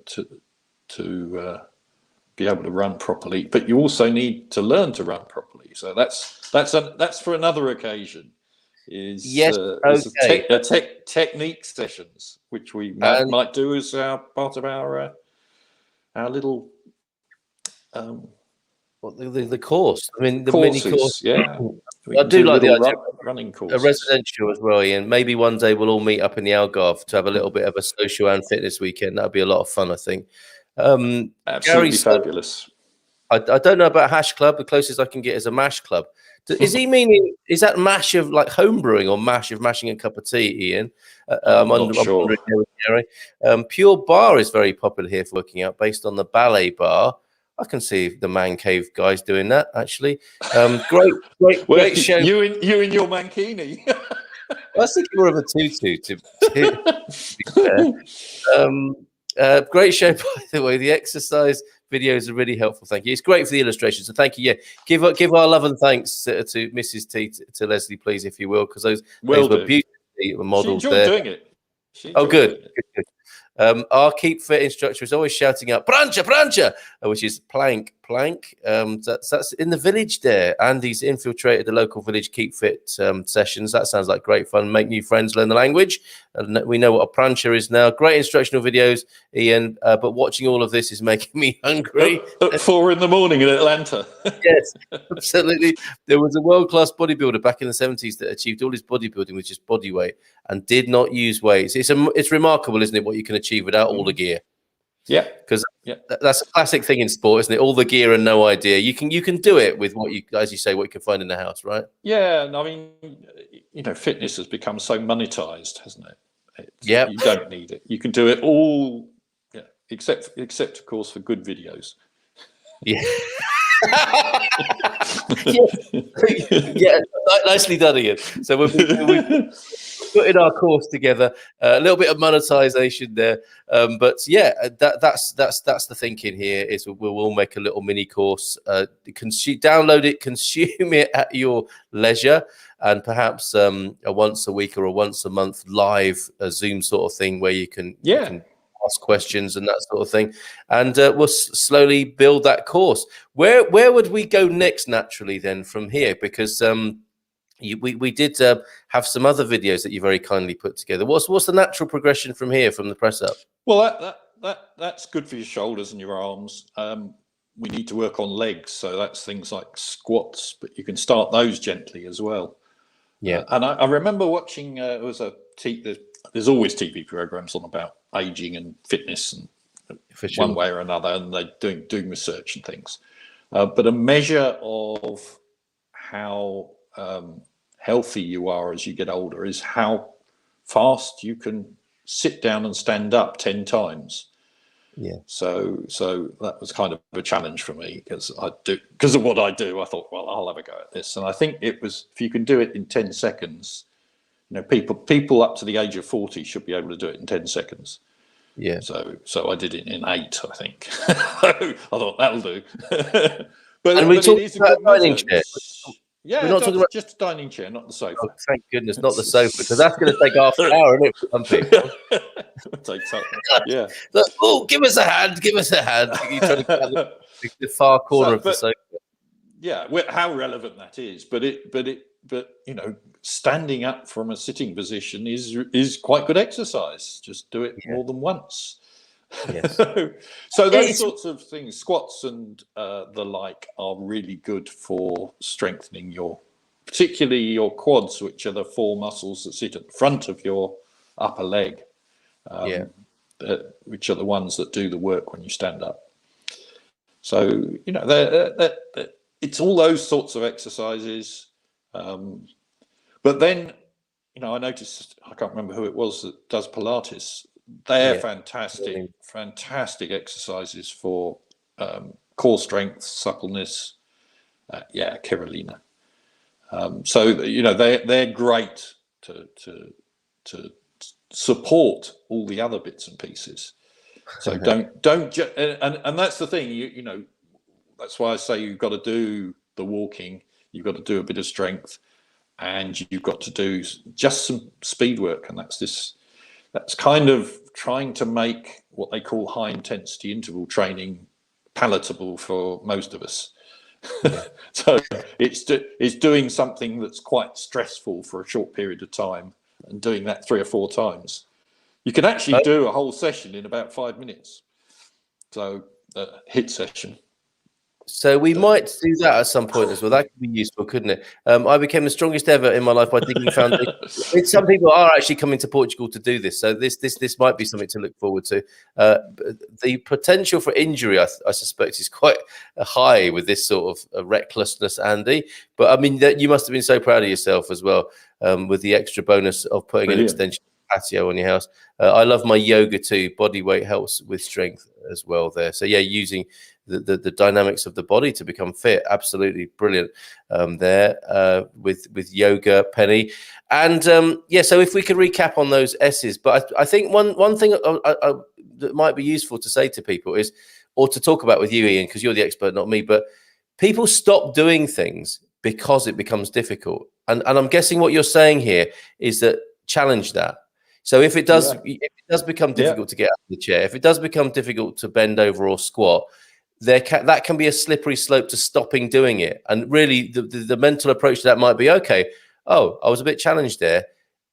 be able to run properly. But you also need to learn to run properly. So that's for another occasion. Technique sessions, which we might do as part of our little the course. I mean, the courses, mini course. Yeah, I do like the idea running course, a residential as well, Ian. Maybe one day we'll all meet up in the Algarve to have a little bit of a social and fitness weekend. That'd be a lot of fun, I think. Absolutely fabulous. I don't know about Hash Club. The closest I can get is a mash club. Is he meaning, is that mash of like home brewing or mash of mashing a cup of tea, Ian? I'm not sure. Pure Bar is very popular here for working out, based on the ballet bar. I can see the man cave guys doing that, actually. Great show. You in your mankini. I was thinking more of a tutu to be fair. Great show, by the way. The exercise videos are really helpful. Thank you. It's great for the illustrations. So thank you. Yeah, give our love and thanks to Mrs. T, to Leslie, please, if you will, because those were beautifully modelled there. She enjoyed doing it. Good. Our Keep Fit instructor is always shouting out "Prancha," which is plank. That's in the village there. Andy's infiltrated the local village Keep Fit sessions. That sounds like great fun. Make new friends, learn the language. And we know what a prancha is now. Great instructional videos, Ian. But watching all of this is making me hungry. At 4 a.m. in Atlanta. Yes, absolutely. There was a world-class bodybuilder back in the 70s that achieved all his bodybuilding with just body weight and did not use weights. It's remarkable, isn't it, what you can achieve without all the gear? Yeah, because that's a classic thing in sport, isn't it? All the gear and no idea. You can do it with what you, as you say, what you can find in the house, right? Yeah, and I mean, fitness has become so monetized, hasn't it? Yeah, you don't need it. You can do it all, except of course for good videos. Yeah. yeah, nicely done, Ian. So we put in our course together, a little bit of monetization there, but yeah, that's the thinking here. Is we'll all make a little mini course, download it, consume it at your leisure, and perhaps a once a week or a once a month live Zoom sort of thing where you can ask questions and that sort of thing, and we'll slowly build that course. Where would we go next naturally then from here? Because we did have some other videos that you very kindly put together. What's the natural progression from here, from the press up? Well, that's good for your shoulders and your arms. we need to work on legs. So that's things like squats, but you can start those gently as well. Yeah. And I remember watching, there's always TV programs on about aging and fitness and one way or another, and they're doing research and things. But a measure of how healthy you are as you get older is how fast you can sit down and stand up 10 times. Yeah. So that was kind of a challenge for me because of what I do. I thought, well, I'll have a go at this, and I think it was, if you can do it in 10 seconds, people up to the age of 40 should be able to do it in 10 seconds. Yeah. So I did it in 8, I think. I thought that'll do. but and we it talked is about a dining chair. Yeah, we're not talking about just a dining chair, not the sofa. Oh, thank goodness, not the sofa, because that's going to take half an hour, isn't it, for some people? Yeah. Oh, give us a hand, give us a hand. You're trying to get the far corner of the sofa. Yeah, how relevant that is, but standing up from a sitting position is quite good exercise. Just do it more than once. Yes. So those sorts of things, squats and the like, are really good for strengthening particularly your quads, which are the 4 muscles that sit at the front of your upper leg, which are the ones that do the work when you stand up. So it's all those sorts of exercises. But then, I noticed, I can't remember who it was that does Pilates. They're fantastic exercises for core strength, suppleness. Carolina. So they're great to support all the other bits and pieces. So don't and that's the thing. That's why I say you've got to do the walking, you've got to do a bit of strength, and you've got to do just some speed work, and that's kind of trying to make what they call high intensity interval training palatable for most of us. Yeah. So it's doing something that's quite stressful for a short period of time and doing that 3 or 4 times. You can actually do a whole session in about 5 minutes. So a HIIT session. So we might do that at some point as well. That could be useful, couldn't it? I became the strongest ever in my life by digging foundations. Some people are actually coming to Portugal to do this, so this might be something to look forward to. The potential for injury, I suspect, is quite high with this sort of recklessness, Andy. But I mean, you must have been so proud of yourself as well, with the extra bonus of putting an extension patio on your house. I love my yoga too. Body weight helps with strength as well there. So yeah, using the dynamics of the body to become fit, absolutely brilliant there with yoga, Penny. And so if we could recap on those S's, but I think one thing that might be useful to say to people is, or to talk about with you, Ian, because you're the expert, not me, but people stop doing things because it becomes difficult. And I'm guessing what you're saying here is that challenge that. So if it does become difficult to get out of the chair, if it does become difficult to bend over or squat, that can be a slippery slope to stopping doing it. And really, the mental approach to that might be, okay, I was a bit challenged there.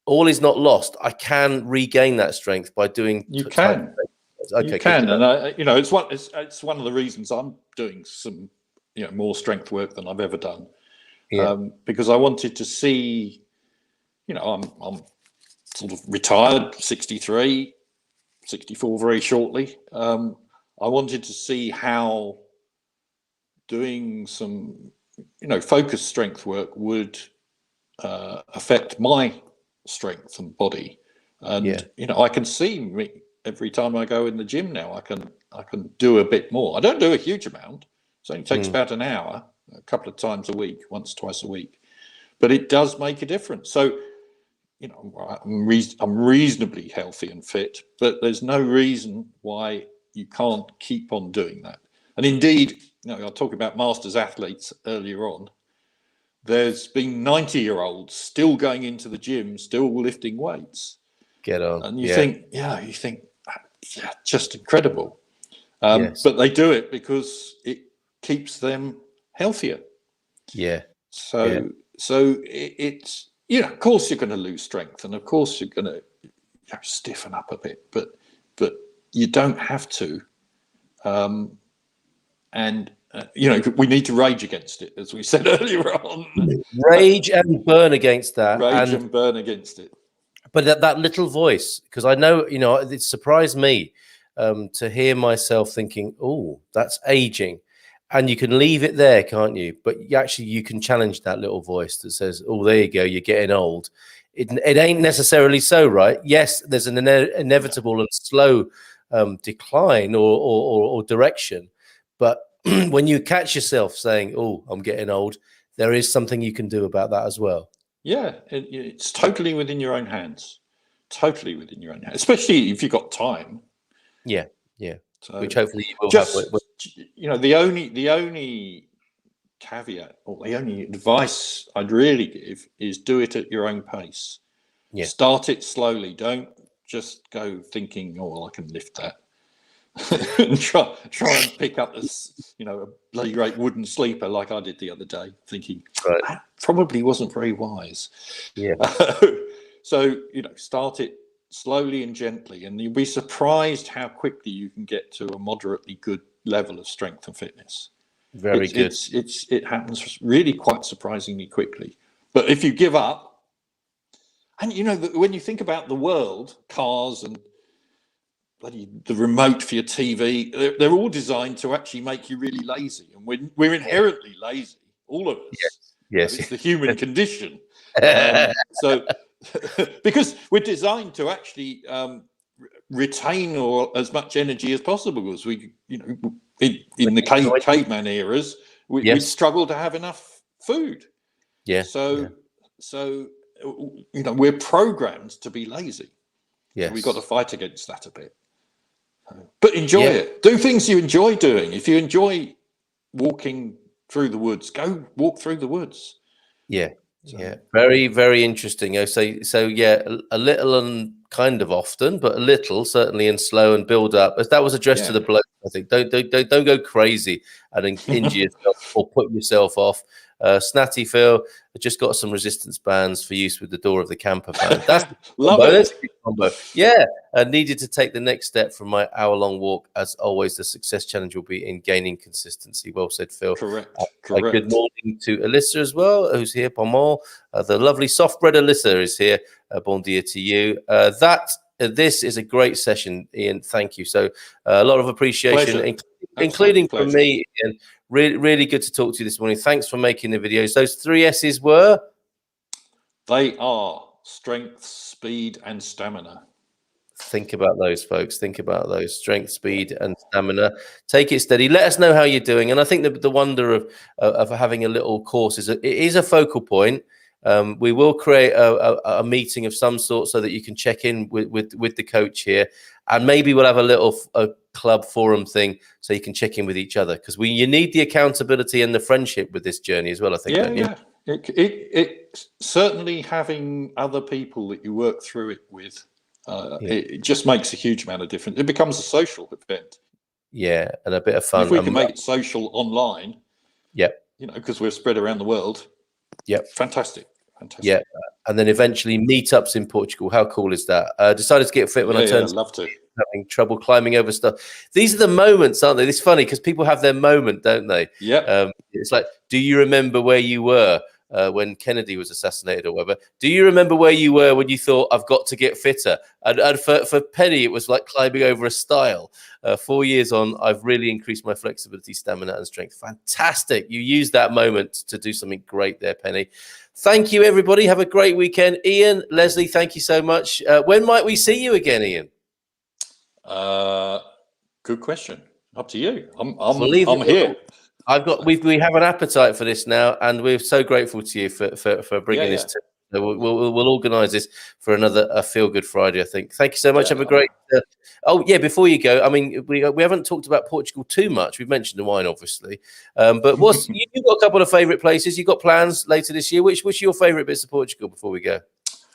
All is not lost. I can regain that strength by doing. You can, and it's one of the reasons I'm doing some more strength work than I've ever done. Because I wanted to see, I'm sort of retired, 63, 64 very shortly. I wanted to see how doing some, focused strength work would affect my strength and body. And, I can see every time I go in the gym now, I can do a bit more. I don't do a huge amount. It only takes about an hour, a couple of times a week, once, twice a week. But it does make a difference. So, I'm reasonably healthy and fit, but there's no reason why you can't keep on doing that. And indeed, I talked about masters athletes earlier on. There's been 90-year-olds still going into the gym, still lifting weights. Get on. And you think, just incredible. But they do it because it keeps them healthier. Yeah. So it's, of course you're going to lose strength, and of course you're going to stiffen up a bit, but you don't have to. And we need to rage against it, as we said earlier on. Rage and burn against that. Rage and burn against it. But that little voice, because I know, it surprised me to hear myself thinking, oh, that's aging. And you can leave it there, can't you? But you can challenge that little voice that says, oh, there you go, you're getting old. It ain't necessarily so, right? Yes, there's an inevitable and slow decline or direction. But when you catch yourself saying, oh, I'm getting old, there is something you can do about that as well. Yeah, it's totally within your own hands. Totally within your own hands, especially if you've got time. Yeah. So which hopefully you will have. The only caveat or the only advice I'd really give is do it at your own pace. Yeah. Start it slowly. Don't just go thinking, oh, well, I can lift that. And try and pick up a bloody great wooden sleeper like I did the other day, thinking that probably wasn't very wise. Yeah. So start it slowly and gently, and you'll be surprised how quickly you can get to a moderately good level of strength and fitness. Very good. It happens really quite surprisingly quickly. But if you give up, and when you think about the world, cars and the remote for your TV, they're all designed to actually make you really lazy, and we're inherently lazy, all of us. Yes. It's the human condition. So because we're designed to actually retain as much energy as possible, as we in the caveman eras we struggle to have enough food. So we're programmed to be lazy. So we've got to fight against that a bit. But enjoy it. Do things you enjoy doing. If you enjoy walking through the woods, go walk through the woods. Very, very interesting. So a little and kind of often, but a little certainly, and slow and build up. That was addressed to the bloke. I think don't go crazy and injure yourself or put yourself off. Snatty Phil, I just got some resistance bands for use with the door of the camper van. That's love it. That's a good combo. Yeah, needed to take the next step from my hour-long walk. As always, the success challenge will be in gaining consistency. Well said, Phil. Correct. Good morning to Alyssa as well, who's here. Pomol, the lovely soft-bred Alyssa is here. Bon dia to you. This is a great session, Ian. Thank you. So a lot of appreciation, including from me, Ian. Really, really good to talk to you this morning. Thanks for making the videos. Those 3 S's were? They are strength, speed, and stamina. Think about those, folks. Think about those. Strength, speed, and stamina. Take it steady. Let us know how you're doing. And I think the wonder of having a little course is it is a focal point. We will create a meeting of some sort so that you can check in with the coach here, and maybe we'll have a little club forum thing so you can check in with each other, because you need the accountability and the friendship with this journey as well. I think. It certainly, having other people that you work through it with, it just makes a huge amount of difference. It becomes a social event. Yeah, and a bit of fun. If we can make it social online, because we're spread around the world. Fantastic. Yeah, and then eventually meetups in Portugal. How cool is that? Decided to get fit when I turned. I'd love to. Having trouble climbing over stuff. These are the moments, aren't they? It's funny because people have their moment, don't they? Yeah. It's like, do you remember where you were when Kennedy was assassinated or whatever? Do you remember where you were when you thought, I've got to get fitter? And for Penny, it was like climbing over a stile. 4 years on, I've really increased my flexibility, stamina, and strength. Fantastic. You used that moment to do something great there, Penny. Thank you, everybody. Have a great weekend. Ian, Leslie, thank you so much. When might we see you again, Ian? Good question. Up to you. I'm here. We have an appetite for this now, and we're so grateful to you for bringing this to. So we'll organise this for another Feel Good Friday, I think. Thank you so much. Have a great. Before you go, I mean, we haven't talked about Portugal too much. We've mentioned the wine, obviously, but you've got a couple of favourite places. You've got plans later this year. Which are your favourite bits of Portugal before we go?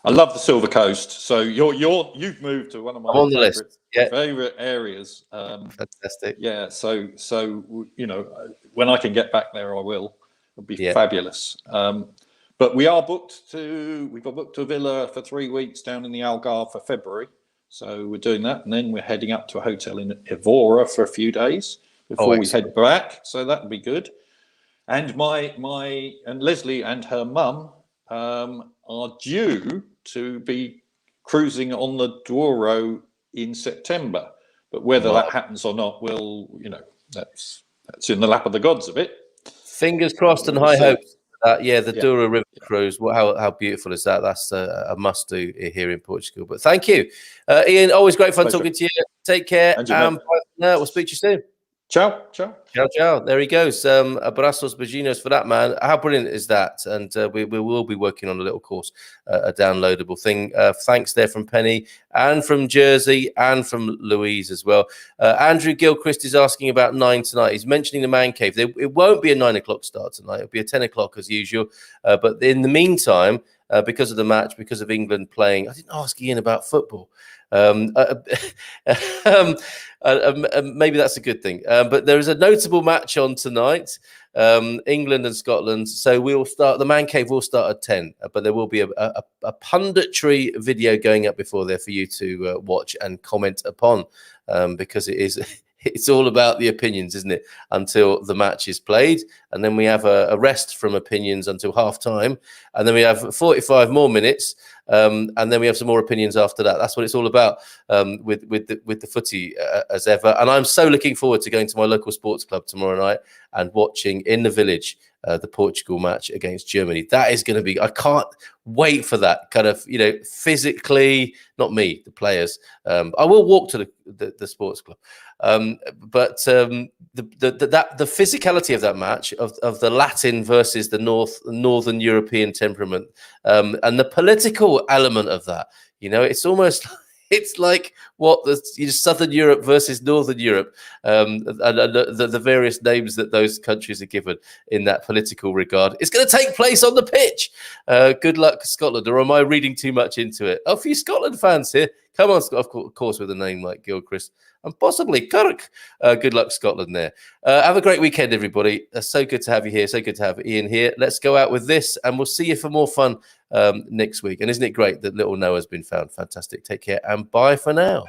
I love the Silver Coast. So you've moved to one of my favorite areas. Fantastic. Yeah. So when I can get back there, I will. It'll be fabulous. But we've got booked a villa for 3 weeks down in the Algarve for February. So we're doing that, and then we're heading up to a hotel in Evora for a few days before we head back. So that would be good. And and Leslie and her mum are due to be cruising on the Douro in September. But whether that happens or not, that's in the lap of the gods a bit. Fingers crossed and high hopes. The Douro River Cruise. How beautiful is that? That's a must do here in Portugal. But thank you, Ian. Always great fun talking to you. Take care. We'll speak to you soon. Ciao. There he goes. Abraços, beijinhos for that, man. How brilliant is that? And we will be working on a little course, a downloadable thing. Thanks there from Penny and from Jersey and from Louise as well. Andrew Gilchrist is asking about 9 tonight. He's mentioning the Man Cave. It won't be a 9 o'clock start tonight. It'll be a 10 o'clock as usual. But in the meantime, because of the match, because of England playing, I didn't ask Ian about football. Maybe that's a good thing. But there is a notable match on tonight, England and Scotland. So the Man Cave will start at 10, but there will be a punditry video going up before there for you to watch and comment upon, because it's all about the opinions, isn't it? Until the match is played. And then we have a rest from opinions until half time. And then we have 45 more minutes. And then we have some more opinions after that. That's what it's all about with the footy as ever. And I'm so looking forward to going to my local sports club tomorrow night and watching in the village the Portugal match against Germany. That is going to be, I can't wait for that kind of, physically, not me, the players. I will walk to the sports club. But the physicality of that match, of the Latin versus the Northern European temperament, and the political element of that, it's almost it's like what the Southern Europe versus Northern Europe, and the various names that those countries are given in that political regard. It's going to take place on the pitch. Good luck, Scotland. Or am I reading too much into it? Oh, for you Scotland fans here, come on, of course, with a name like Gilchrist. And possibly Kirk. Good luck, Scotland there. Have a great weekend, everybody. So good to have you here. So good to have Ian here. Let's go out with this, and we'll see you for more fun next week. And isn't it great that little Noah's been found? Fantastic. Take care, and bye for now.